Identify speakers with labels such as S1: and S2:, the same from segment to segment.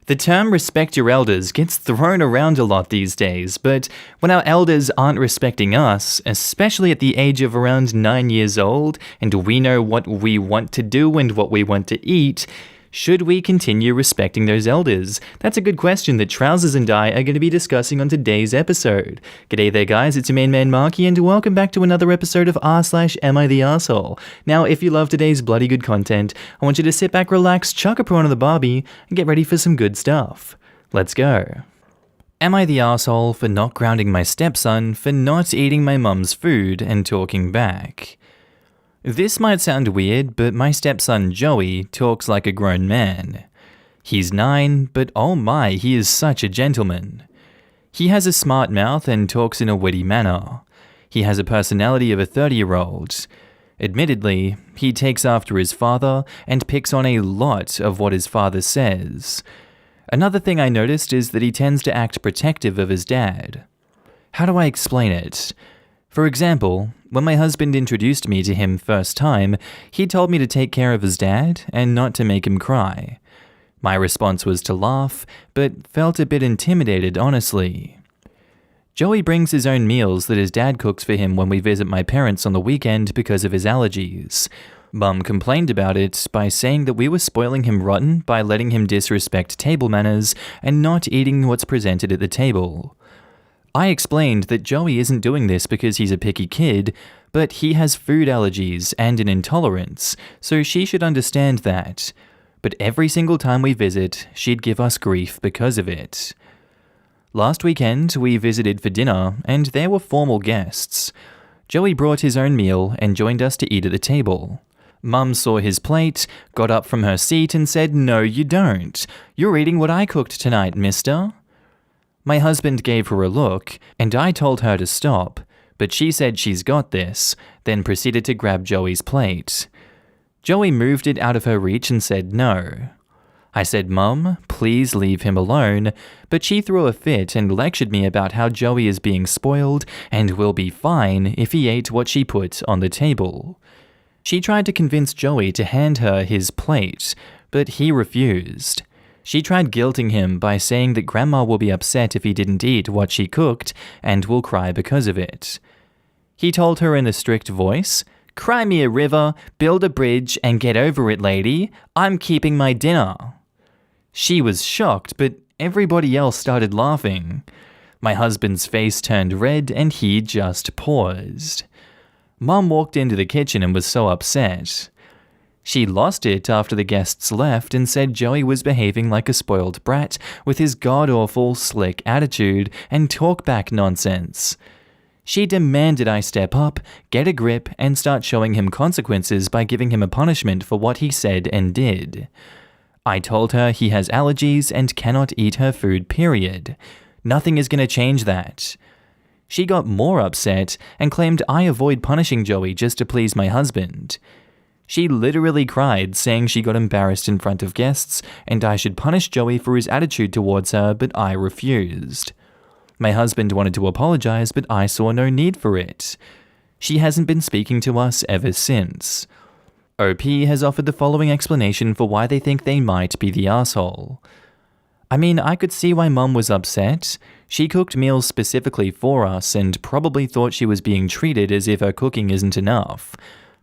S1: The term respect your elders gets thrown around a lot these days, but when our elders aren't respecting us, especially at the age of around 9 years old, and we know what we want to do and what we want to eat, should we continue respecting those elders? That's a good question that Trousers and I are going to be discussing on today's episode. G'day there guys, it's your main man Markee, and welcome back to another episode of r/AmITheA. Now, if you love today's bloody good content, I want you to sit back, relax, chuck a prawn on the barbie, and get ready for some good stuff. Let's go. Am I the arsehole for not grounding my stepson for not eating my mum's food and talking back? This might sound weird, but my stepson Joey talks like a grown man. He's 9, but oh my, he is such a gentleman. He has a smart mouth and talks in a witty manner. He has a personality of a 30-year-old. Admittedly, he takes after his father and picks on a lot of what his father says. Another thing I noticed is that he tends to act protective of his dad. How do I explain it? For example, when my husband introduced me to him first time, he told me to take care of his dad and not to make him cry. My response was to laugh, but felt a bit intimidated, honestly. Joey brings his own meals that his dad cooks for him when we visit my parents on the weekend because of his allergies. Mum complained about it by saying that we were spoiling him rotten by letting him disrespect table manners and not eating what's presented at the table. I explained that Joey isn't doing this because he's a picky kid, but he has food allergies and an intolerance, so she should understand that. But every single time we visit, she'd give us grief because of it. Last weekend, we visited for dinner, and there were formal guests. Joey brought his own meal and joined us to eat at the table. Mum saw his plate, got up from her seat and said, "No, you don't. You're eating what I cooked tonight, mister." My husband gave her a look, and I told her to stop, but she said she's got this, then proceeded to grab Joey's plate. Joey moved it out of her reach and said no. I said, "Mum, please leave him alone," but she threw a fit and lectured me about how Joey is being spoiled and will be fine if he ate what she put on the table. She tried to convince Joey to hand her his plate, but he refused. She tried guilting him by saying that Grandma will be upset if he didn't eat what she cooked and will cry because of it. He told her in a strict voice, "Cry me a river, build a bridge, and get over it, lady. I'm keeping my dinner." She was shocked, but everybody else started laughing. My husband's face turned red and he just paused. Mum walked into the kitchen and was so upset. She lost it after the guests left and said Joey was behaving like a spoiled brat with his god-awful, slick attitude and talk-back nonsense. She demanded I step up, get a grip, and start showing him consequences by giving him a punishment for what he said and did. I told her he has allergies and cannot eat her food, period. Nothing is going to change that. She got more upset and claimed I avoid punishing Joey just to please my husband. She literally cried, saying she got embarrassed in front of guests and I should punish Joey for his attitude towards her, but I refused. My husband wanted to apologize, but I saw no need for it. She hasn't been speaking to us ever since. OP has offered the following explanation for why they think they might be the asshole. I mean, I could see why Mum was upset. She cooked meals specifically for us and probably thought she was being treated as if her cooking isn't enough.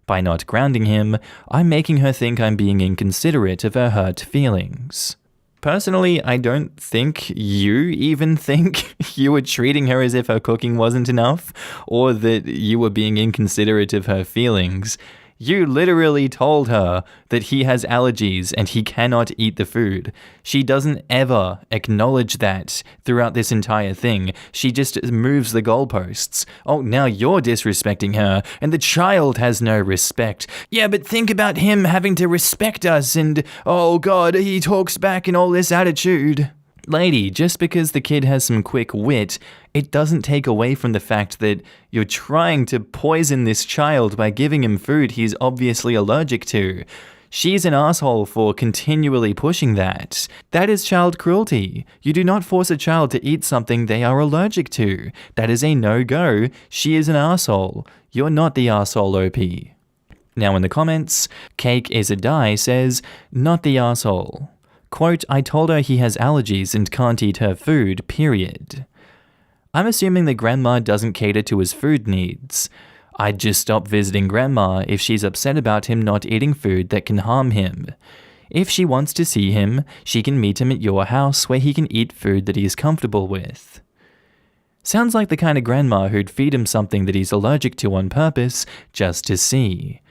S1: By not grounding him, I'm making her think I'm being inconsiderate of her hurt feelings. Personally, I don't think you even think you were treating her as if her cooking wasn't enough, or that you were being inconsiderate of her feelings. You literally told her that he has allergies and he cannot eat the food. She doesn't ever acknowledge that throughout this entire thing. She just moves the goalposts. Oh, now you're disrespecting her, and the child has no respect. Yeah, but think about him having to respect us and, oh God, he talks back in all this attitude. Lady, just because the kid has some quick wit, it doesn't take away from the fact that you're trying to poison this child by giving him food he's obviously allergic to. She's an asshole for continually pushing that. That is child cruelty. You do not force a child to eat something they are allergic to. That is a no-go. She is an asshole. You're not the asshole, OP. Now in the comments, Cake is a Die says, "Not the asshole." Quote, I told her he has allergies and can't eat her food, period. I'm assuming that Grandma doesn't cater to his food needs. I'd just stop visiting Grandma if she's upset about him not eating food that can harm him. If she wants to see him, she can meet him at your house where he can eat food that he's comfortable with. Sounds like the kind of grandma who'd feed him something that he's allergic to on purpose just to see.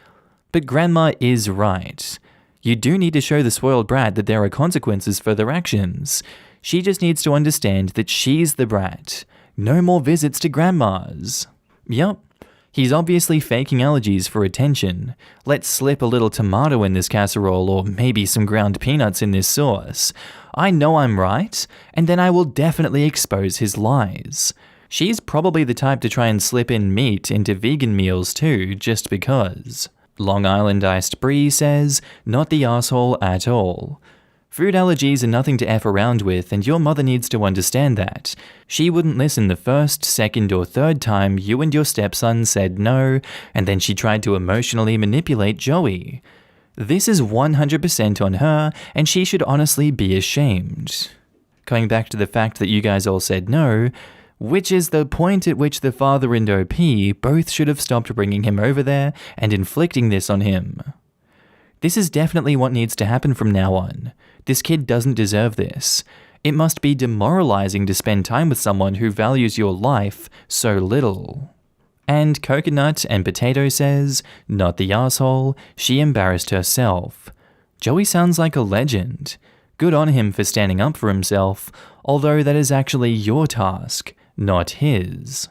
S1: But Grandma is right. You do need to show the spoiled brat that there are consequences for their actions. She just needs to understand that she's the brat. No more visits to Grandma's. Yup. He's obviously faking allergies for attention. Let's slip a little tomato in this casserole or maybe some ground peanuts in this sauce. I know I'm right, and then I will definitely expose his lies. She's probably the type to try and slip in meat into vegan meals too, just because. Long Island Iced Brie says, not the asshole at all. Food allergies are nothing to F around with, and your mother needs to understand that. She wouldn't listen the first, second, or third time you and your stepson said no, and then she tried to emotionally manipulate Joey. This is 100% on her, and she should honestly be ashamed. Going back to the fact that you guys all said no, which is the point at which the father and OP both should have stopped bringing him over there and inflicting this on him. This is definitely what needs to happen from now on. This kid doesn't deserve this. It must be demoralizing to spend time with someone who values your life so little. And Coconut and Potato says, not the asshole, she embarrassed herself. Joey sounds like a legend. Good on him for standing up for himself, although that is actually your task, not his.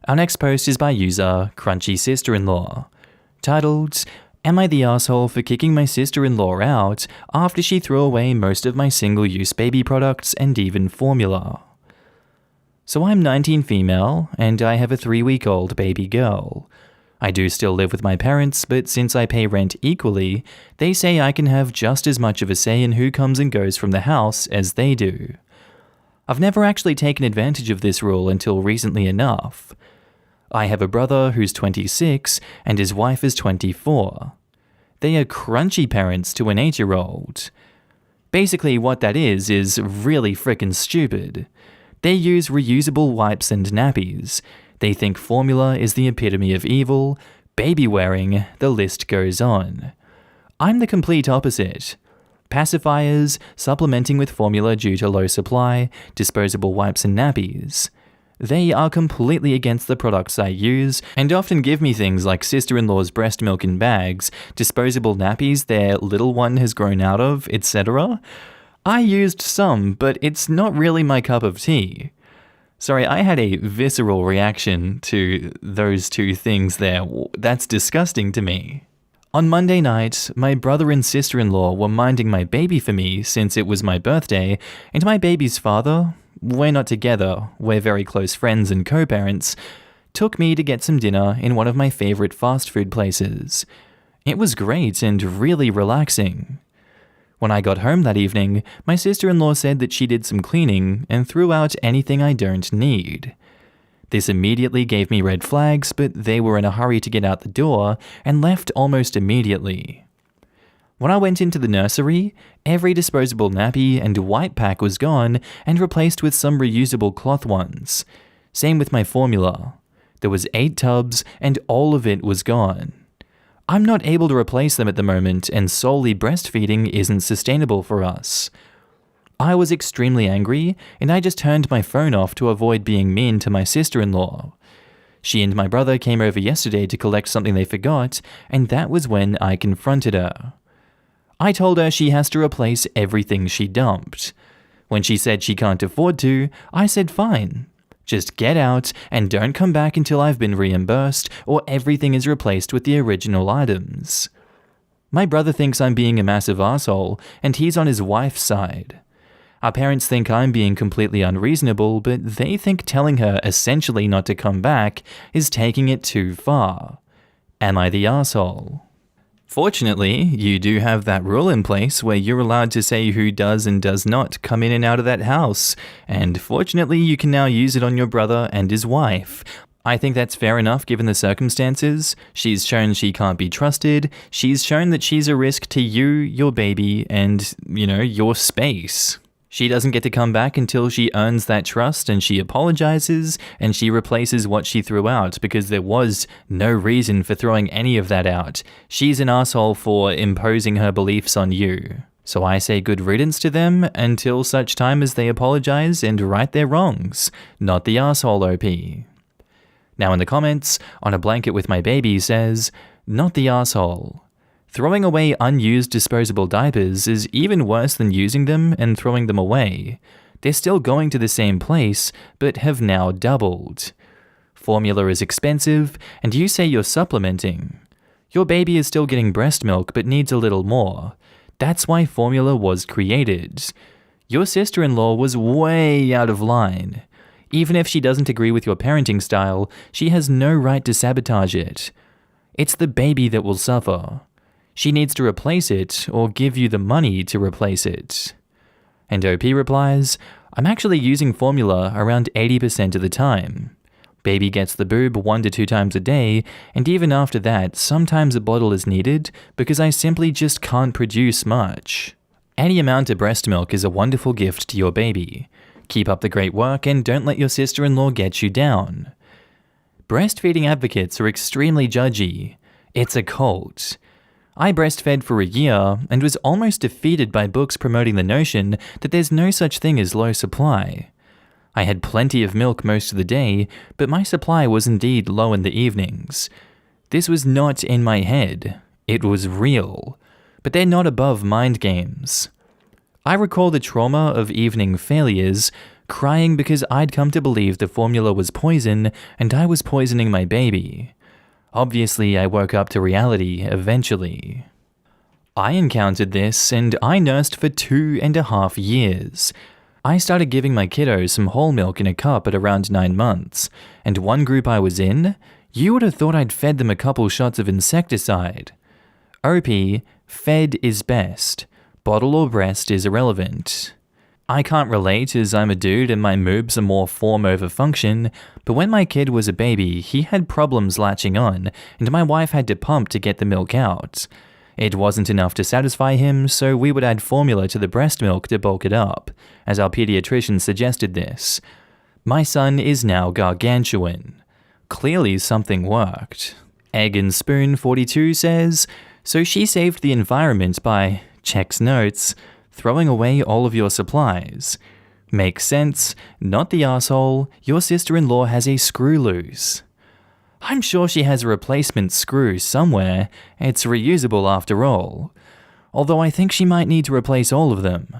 S1: Our next post is by user Crunchy Sister-in-Law, titled, Am I the asshole for kicking my sister-in-law out after she threw away most of my single-use baby products and even formula? So I'm 19 female, and I have a 3-week-old baby girl. I do still live with my parents, but since I pay rent equally, they say I can have just as much of a say in who comes and goes from the house as they do. I've never actually taken advantage of this rule until recently enough. I have a brother who's 26 and his wife is 24. They are crunchy parents to an 8-year-old. Basically what that is really frickin' stupid. They use reusable wipes and nappies. They think formula is the epitome of evil, baby wearing, the list goes on. I'm the complete opposite. Pacifiers, supplementing with formula due to low supply, disposable wipes and nappies. They are completely against the products I use, and often give me things like sister-in-law's breast milk in bags, disposable nappies their little one has grown out of, etc. I used some, but it's not really my cup of tea. Sorry, I had a visceral reaction to those two things there. That's disgusting to me. On Monday night, my brother and sister-in-law were minding my baby for me since it was my birthday, and my baby's father, we're not together, we're very close friends and co-parents, took me to get some dinner in one of my favorite fast food places. It was great and really relaxing. When I got home that evening, my sister-in-law said that she did some cleaning and threw out anything I don't need. This immediately gave me red flags, but they were in a hurry to get out the door and left almost immediately. When I went into the nursery, every disposable nappy and wipe pack was gone and replaced with some reusable cloth ones. Same with my formula. There was 8 tubs and all of it was gone. I'm not able to replace them at the moment, and solely breastfeeding isn't sustainable for us. I was extremely angry, and I just turned my phone off to avoid being mean to my sister-in-law. She and my brother came over yesterday to collect something they forgot, and that was when I confronted her. I told her she has to replace everything she dumped. When she said she can't afford to, I said fine. Just get out and don't come back until I've been reimbursed or everything is replaced with the original items. My brother thinks I'm being a massive asshole, and he's on his wife's side. Our parents think I'm being completely unreasonable, but they think telling her essentially not to come back is taking it too far. Am I the asshole? Fortunately, you do have that rule in place where you're allowed to say who does and does not come in and out of that house, and fortunately you can now use it on your brother and his wife. I think that's fair enough given the circumstances. She's shown she can't be trusted. She's shown that she's a risk to you, your baby, and, your space. She doesn't get to come back until she earns that trust and she apologizes and she replaces what she threw out because there was no reason for throwing any of that out. She's an asshole for imposing her beliefs on you. So I say good riddance to them until such time as they apologize and right their wrongs, not the asshole OP. Now in the comments, On a Blanket with My Baby says, not the asshole. Throwing away unused disposable diapers is even worse than using them and throwing them away. They're still going to the same place, but have now doubled. Formula is expensive, and you say you're supplementing. Your baby is still getting breast milk but needs a little more. That's why formula was created. Your sister-in-law was way out of line. Even if she doesn't agree with your parenting style, she has no right to sabotage it. It's the baby that will suffer. She needs to replace it or give you the money to replace it. And OP replies, I'm actually using formula around 80% of the time. Baby gets the boob 1 to 2 times a day, and even after that, sometimes a bottle is needed because I simply just can't produce much. Any amount of breast milk is a wonderful gift to your baby. Keep up the great work and don't let your sister-in-law get you down. Breastfeeding advocates are extremely judgy. It's a cult. I breastfed for a year and was almost defeated by books promoting the notion that there's no such thing as low supply. I had plenty of milk most of the day, but my supply was indeed low in the evenings. This was not in my head. It was real. But they're not above mind games. I recall the trauma of evening failures, crying because I'd come to believe the formula was poison and I was poisoning my baby. Obviously, I woke up to reality eventually. I encountered this and I nursed for 2.5 years. I started giving my kiddos some whole milk in a cup at around 9 months, and one group I was in, you would have thought I'd fed them a couple shots of insecticide. OP, fed is best. Bottle or breast is irrelevant. I can't relate as I'm a dude and my moobs are more form over function, but when my kid was a baby, he had problems latching on, and my wife had to pump to get the milk out. It wasn't enough to satisfy him, so we would add formula to the breast milk to bulk it up, as our pediatrician suggested this. My son is now gargantuan. Clearly something worked. Egg and Spoon 42 says, so she saved the environment by, checks notes, throwing away all of your supplies. Makes sense, not the asshole, your sister-in-law has a screw loose. I'm sure she has a replacement screw somewhere, it's reusable after all. Although I think she might need to replace all of them.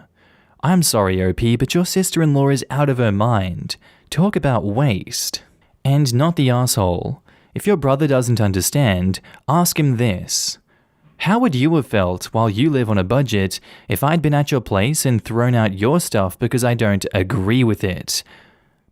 S1: I'm sorry OP, but your sister-in-law is out of her mind. Talk about waste. And not the asshole. If your brother doesn't understand, ask him this. How would you have felt while you live on a budget if I'd been at your place and thrown out your stuff because I don't agree with it?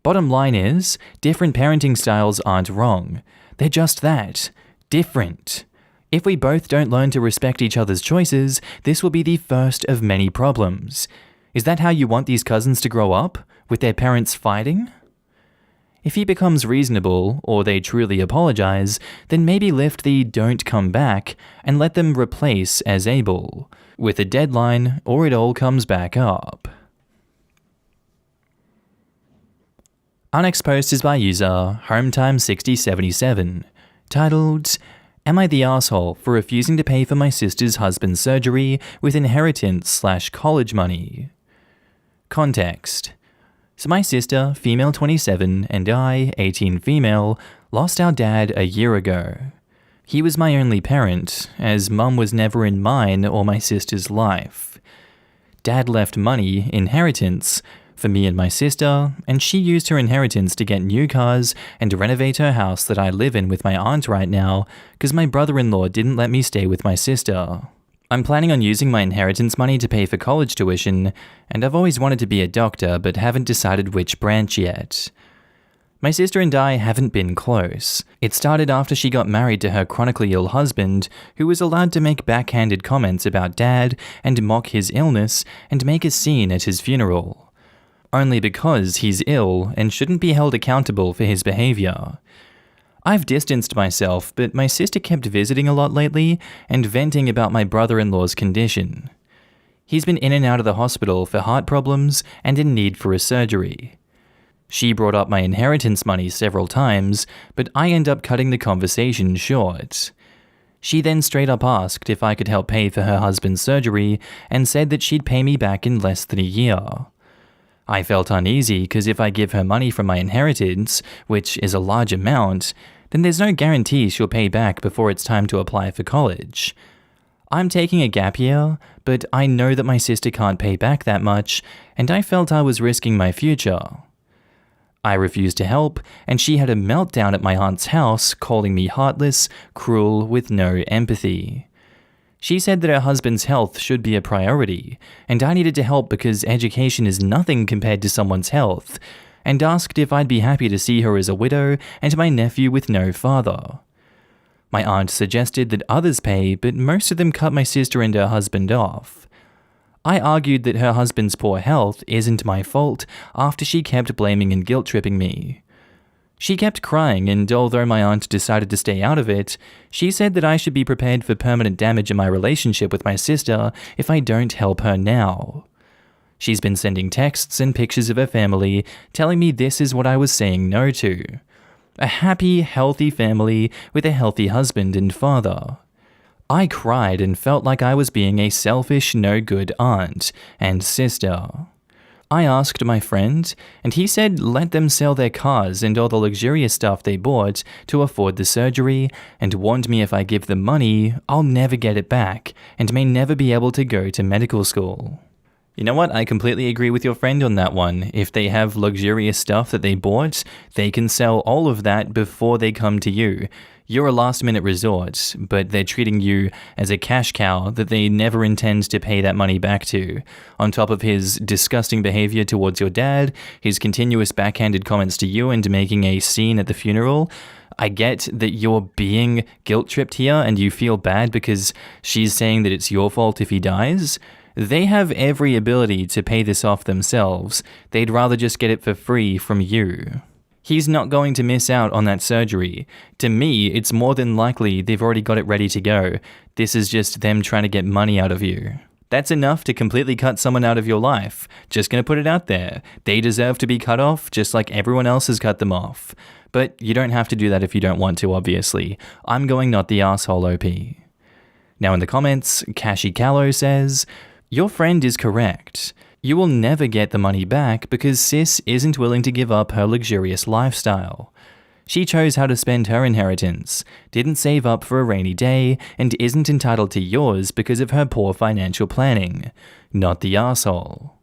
S1: Bottom line is, different parenting styles aren't wrong. They're just that. Different. If we both don't learn to respect each other's choices, this will be the first of many problems. Is that how you want these cousins to grow up? With their parents fighting? If he becomes reasonable, or they truly apologize, then maybe lift the don't come back and let them replace as able, with a deadline or it all comes back up. Our next post is by user HomeTime6077, titled, Am I the asshole for refusing to pay for my sister's husband's surgery with inheritance/college money? Context. So my sister, female 27, and I, 18 female, lost our dad a year ago. He was my only parent, as mum was never in mine or my sister's life. Dad left money, inheritance, for me and my sister, and she used her inheritance to get new cars and renovate her house that I live in with my aunt right now, because my brother-in-law didn't let me stay with my sister. I'm planning on using my inheritance money to pay for college tuition, and I've always wanted to be a doctor but haven't decided which branch yet. My sister and I haven't been close. It started after she got married to her chronically ill husband, who was allowed to make backhanded comments about Dad and mock his illness and make a scene at his funeral. Only because he's ill and shouldn't be held accountable for his behavior. I've distanced myself, but my sister kept visiting a lot lately and venting about my brother-in-law's condition. He's been in and out of the hospital for heart problems and in need for a surgery. She brought up my inheritance money several times, but I end up cutting the conversation short. She then straight up asked if I could help pay for her husband's surgery and said that she'd pay me back in less than a year. I felt uneasy because if I give her money from my inheritance, which is a large amount, then there's no guarantee she'll pay back before it's time to apply for college. I'm taking a gap year, but I know that my sister can't pay back that much, and I felt I was risking my future. I refused to help, and she had a meltdown at my aunt's house, calling me heartless, cruel, with no empathy. She said that her husband's health should be a priority, and I needed to help because education is nothing compared to someone's health, and asked if I'd be happy to see her as a widow and my nephew with no father. My aunt suggested that others pay, but most of them cut my sister and her husband off. I argued that her husband's poor health isn't my fault after she kept blaming and guilt-tripping me. She kept crying, and although my aunt decided to stay out of it, she said that I should be prepared for permanent damage in my relationship with my sister if I don't help her now. She's been sending texts and pictures of her family, telling me this is what I was saying no to. A happy, healthy family with a healthy husband and father. I cried and felt like I was being a selfish, no-good aunt and sister. I asked my friend, and he said let them sell their cars and all the luxurious stuff they bought to afford the surgery, and warned me if I give them money, I'll never get it back and may never be able to go to medical school. You know what? I completely agree with your friend on that one. If they have luxurious stuff that they bought, they can sell all of that before they come to you. You're a last-minute resort, but they're treating you as a cash cow that they never intend to pay that money back to. On top of his disgusting behavior towards your dad, his continuous backhanded comments to you and making a scene at the funeral, I get that you're being guilt-tripped here and you feel bad because she's saying that it's your fault if he dies. They have every ability to pay this off themselves. They'd rather just get it for free from you. He's not going to miss out on that surgery. To me, it's more than likely they've already got it ready to go. This is just them trying to get money out of you. That's enough to completely cut someone out of your life. Just gonna put it out there. They deserve to be cut off just like everyone else has cut them off. But you don't have to do that if you don't want to, obviously. I'm going not the asshole OP. Now in the comments, Kashi Callow says, your friend is correct. You will never get the money back because sis isn't willing to give up her luxurious lifestyle. She chose how to spend her inheritance, didn't save up for a rainy day, and isn't entitled to yours because of her poor financial planning. Not the asshole.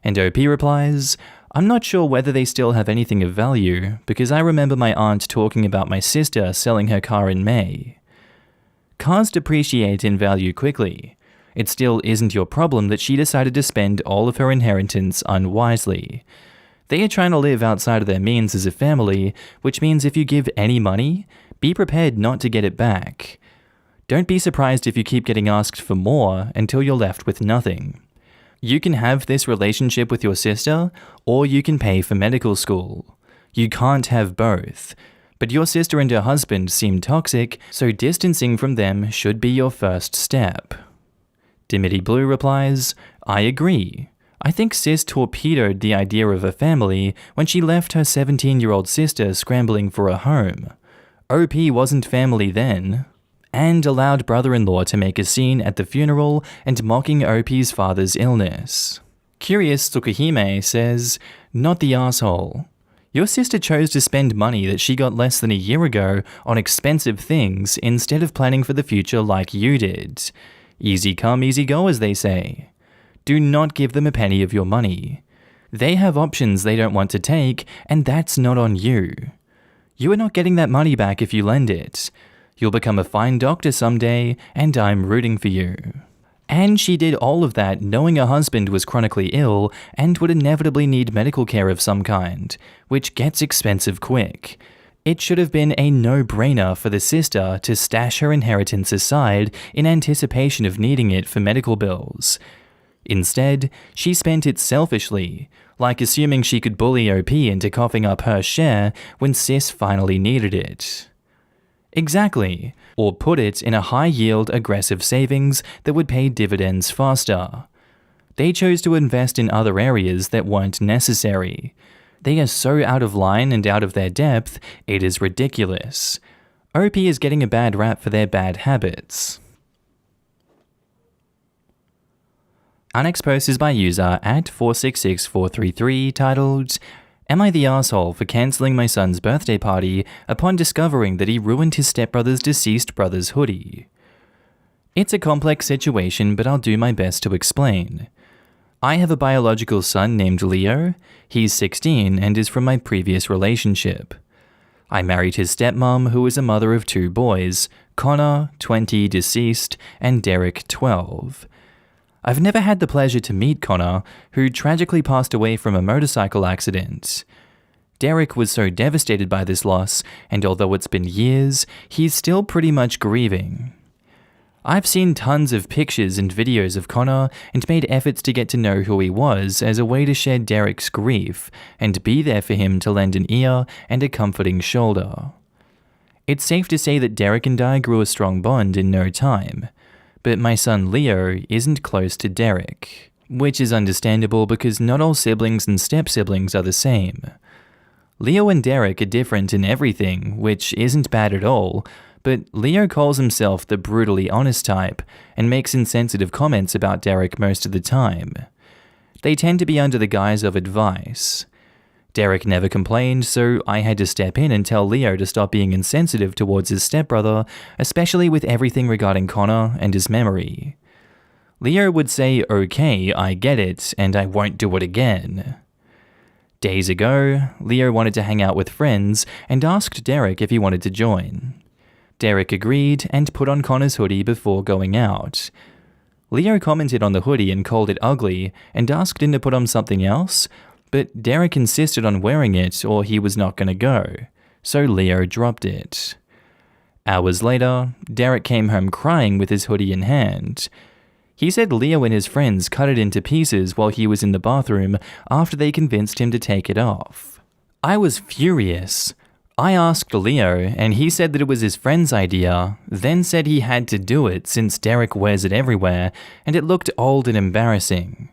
S1: And OP replies, I'm not sure whether they still have anything of value because I remember my aunt talking about my sister selling her car in May. Cars depreciate in value quickly. It still isn't your problem that she decided to spend all of her inheritance unwisely. They are trying to live outside of their means as a family, which means if you give any money, be prepared not to get it back. Don't be surprised if you keep getting asked for more until you're left with nothing. You can have this relationship with your sister, or you can pay for medical school. You can't have both. But your sister and her husband seem toxic, so distancing from them should be your first step. Dimity Blue replies, I agree. I think sis torpedoed the idea of a family when she left her 17-year-old sister scrambling for a home. OP wasn't family then. And allowed brother-in-law to make a scene at the funeral and mocking OP's father's illness. Curious Tsukahime says, not the asshole. Your sister chose to spend money that she got less than a year ago on expensive things instead of planning for the future like you did. Easy come, easy go, as they say. Do not give them a penny of your money. They have options they don't want to take, and that's not on you. You are not getting that money back if you lend it. You'll become a fine doctor someday, and I'm rooting for you. And she did all of that knowing her husband was chronically ill and would inevitably need medical care of some kind, which gets expensive quick. It should have been a no-brainer for the sister to stash her inheritance aside in anticipation of needing it for medical bills. Instead, she spent it selfishly, like assuming she could bully OP into coughing up her share when Sis finally needed it. Exactly, or put it in a high-yield aggressive savings that would pay dividends faster. They chose to invest in other areas that weren't necessary. They are so out of line and out of their depth, it is ridiculous. OP is getting a bad rap for their bad habits. Our next post is by user @466433 titled, "Am I the asshole for cancelling my son's birthday party upon discovering that he ruined his stepbrother's deceased brother's hoodie?" It's a complex situation, but I'll do my best to explain. I have a biological son named Leo. He's 16 and is from my previous relationship. I married his stepmom, who is a mother of 2 boys, Connor, 20, deceased, and Derek, 12. I've never had the pleasure to meet Connor, who tragically passed away from a motorcycle accident. Derek was so devastated by this loss, and although it's been years, he's still pretty much grieving. I've seen tons of pictures and videos of Connor and made efforts to get to know who he was as a way to share Derek's grief and be there for him to lend an ear and a comforting shoulder. It's safe to say that Derek and I grew a strong bond in no time, but my son Leo isn't close to Derek, which is understandable because not all siblings and step-siblings are the same. Leo and Derek are different in everything, which isn't bad at all, but Leo calls himself the brutally honest type and makes insensitive comments about Derek most of the time. They tend to be under the guise of advice. Derek never complained, so I had to step in and tell Leo to stop being insensitive towards his stepbrother, especially with everything regarding Connor and his memory. Leo would say, "Okay, I get it, and I won't do it again." Days ago, Leo wanted to hang out with friends and asked Derek if he wanted to join. Derek agreed and put on Connor's hoodie before going out. Leo commented on the hoodie and called it ugly and asked him to put on something else, but Derek insisted on wearing it or he was not going to go, so Leo dropped it. Hours later, Derek came home crying with his hoodie in hand. He said Leo and his friends cut it into pieces while he was in the bathroom after they convinced him to take it off. I was furious. I asked Leo, and he said that it was his friend's idea, then said he had to do it since Derek wears it everywhere, and it looked old and embarrassing.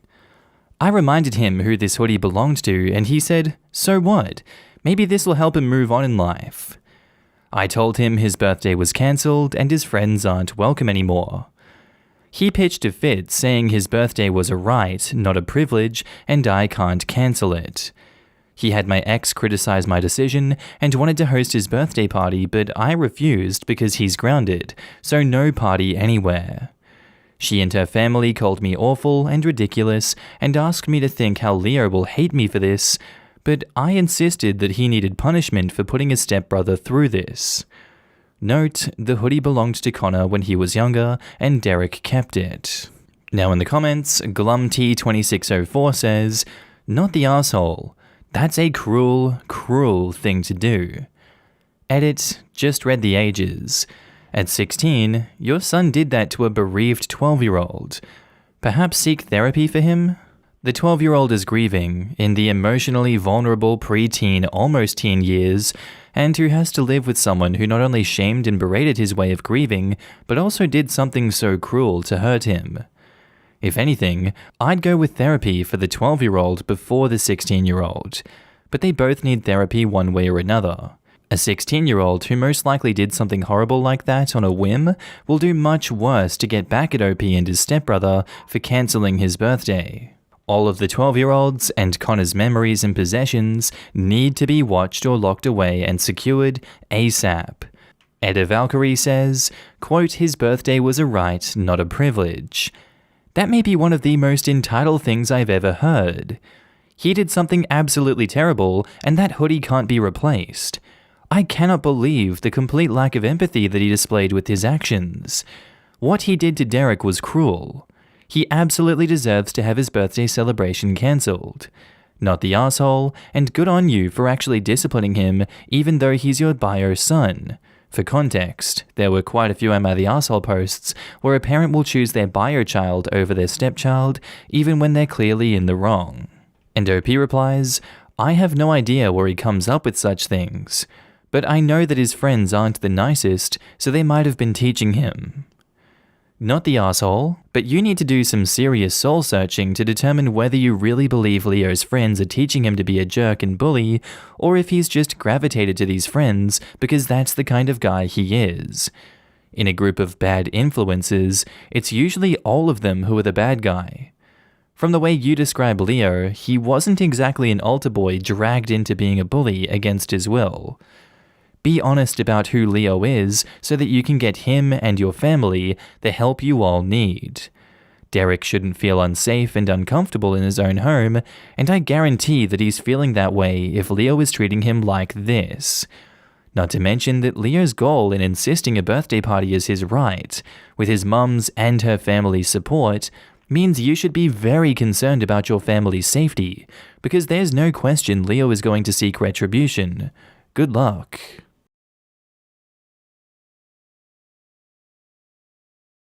S1: I reminded him who this hoodie belonged to, and he said, "So what? Maybe this will help him move on in life." I told him his birthday was cancelled and his friends aren't welcome anymore. He pitched a fit, saying his birthday was a right, not a privilege, and I can't cancel it. He had my ex criticize my decision and wanted to host his birthday party, but I refused because he's grounded, so no party anywhere. She and her family called me awful and ridiculous and asked me to think how Leo will hate me for this, but I insisted that he needed punishment for putting his stepbrother through this. Note, the hoodie belonged to Connor when he was younger, and Derek kept it. Now in the comments, GlumT2604 says, "Not the asshole. That's a cruel, cruel thing to do." Edit, just read the ages. At 16, your son did that to a bereaved 12-year-old. Perhaps seek therapy for him? The 12-year-old is grieving, in the emotionally vulnerable pre-teen, almost teen years, and who has to live with someone who not only shamed and berated his way of grieving, but also did something so cruel to hurt him. If anything, I'd go with therapy for the 12-year-old before the 16-year-old, but they both need therapy one way or another. A 16-year-old who most likely did something horrible like that on a whim will do much worse to get back at OP and his stepbrother for cancelling his birthday. All of the 12-year-olds and Connor's memories and possessions need to be watched or locked away and secured ASAP. Edda Valkyrie says, quote, "His birthday was a right, not a privilege." That may be one of the most entitled things I've ever heard. He did something absolutely terrible, and that hoodie can't be replaced. I cannot believe the complete lack of empathy that he displayed with his actions. What he did to Derek was cruel. He absolutely deserves to have his birthday celebration cancelled. Not the asshole, and good on you for actually disciplining him even though he's your bio son. For context, there were quite a few AmITheA posts where a parent will choose their bio child over their stepchild even when they're clearly in the wrong. And OP replies, I have no idea where he comes up with such things, but I know that his friends aren't the nicest, so they might have been teaching him. Not the asshole, but you need to do some serious soul searching to determine whether you really believe Leo's friends are teaching him to be a jerk and bully, or if he's just gravitated to these friends because that's the kind of guy he is. In a group of bad influences, it's usually all of them who are the bad guy. From the way you describe Leo, he wasn't exactly an altar boy dragged into being a bully against his will. Be honest about who Leo is so that you can get him and your family the help you all need. Derek shouldn't feel unsafe and uncomfortable in his own home, and I guarantee that he's feeling that way if Leo is treating him like this. Not to mention that Leo's goal in insisting a birthday party is his right, with his mum's and her family's support, means you should be very concerned about your family's safety, because there's no question Leo is going to seek retribution. Good luck.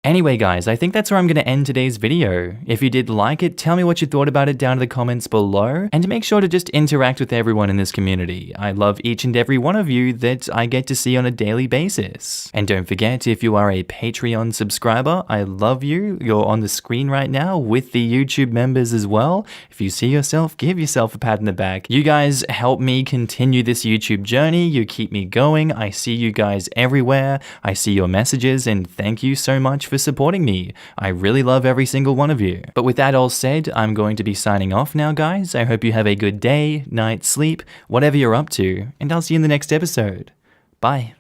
S1: Anyway guys, I think that's where I'm going to end today's video. If you did like it, tell me what you thought about it down in the comments below, and make sure to just interact with everyone in this community. I love each and every one of you that I get to see on a daily basis. And don't forget, if you are a Patreon subscriber, I love you. You're on the screen right now with the YouTube members as well. If you see yourself, give yourself a pat in the back. You guys help me continue this YouTube journey. You keep me going. I see you guys everywhere. I see your messages, and thank you so much for supporting me. I really love every single one of you. But with that all said, I'm going to be signing off now, guys. I hope you have a good day, night, sleep, whatever you're up to, and I'll see you in the next episode. Bye.